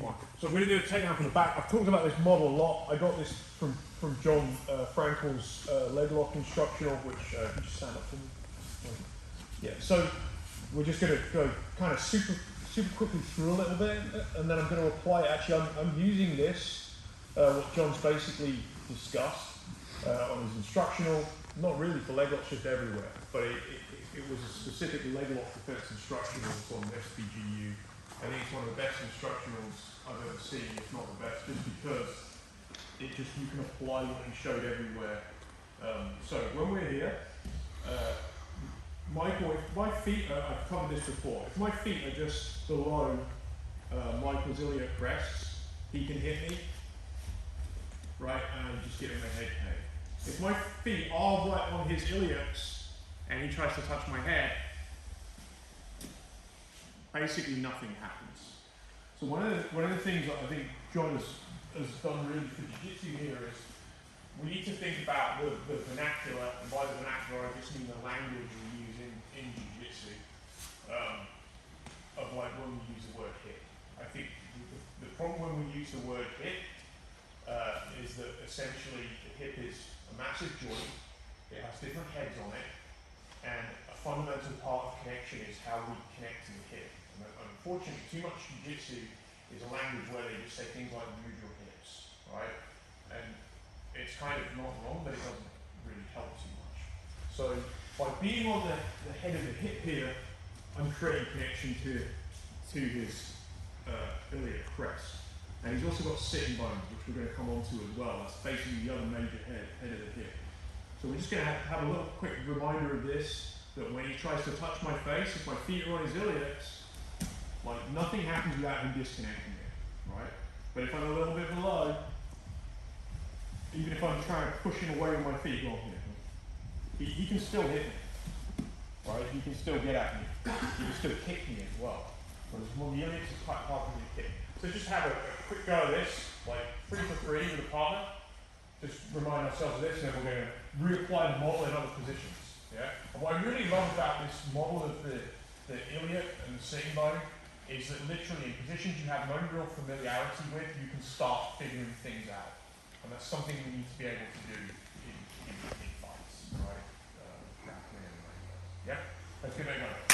fine. So I'm going to do a takedown from the back. I've talked about this model a lot. I got this from John Frankel's leg lock instructional, which you just stand up for me. Yeah. So we're just going to go kind of super quickly through a little bit, and then I'm going to apply it. Actually, I'm using this, what John's basically discussed on his instructional, not really for leg lock shift everywhere, but it was a specific leg lock defense instructionals on SBGU. I think it's one of the best instructionals I've ever seen, if not the best, just because you can apply what he showed everywhere. So when we're here, Michael, if my feet are, I've covered this before, if my feet are just below Michael's iliac crests, he can hit me, right, and just get in my head cave. If my feet are right on his iliacs and he tries to touch my head, basically nothing happens. So one of the things that I think John has done really for Jiu-Jitsu here is we need to think about the vernacular, and by the vernacular I just mean the language we use in Jiu-Jitsu, of like when we use the word hit. I think the problem when we use the word hit is that essentially the hip is a massive joint, it has different heads on it, and a fundamental part of connection is how we connect to the hip. And unfortunately, too much Jiu-Jitsu is a language where they just say things like move your hips, right? And it's kind of not wrong, but it doesn't really help too much. So by being on the head of the hip here, I'm creating connection to his iliac crest. And he's also got sitting bones, which we're going to come on to as well. That's basically the other major head of the hip. So we're just going to have a little quick reminder of this, that when he tries to touch my face, if my feet are on his iliacs, like nothing happens without him disconnecting it, right? But if I'm a little bit below, even if I'm trying to push him away with my feet, well, he can still hit me, right? He can still get at me. He can still kick me as well. Whereas the iliacs is quite hard for me to kick. So just have a quick go of this, like 3 for 3 with a partner. Just remind ourselves of this, and then we're going to reapply the model in other positions. Yeah. And what I really love about this model of the iliac and the sitting bone is that literally in positions you have no real familiarity with, you can start figuring things out. And that's something we need to be able to do in fights, right? Yeah? Let's give it a go.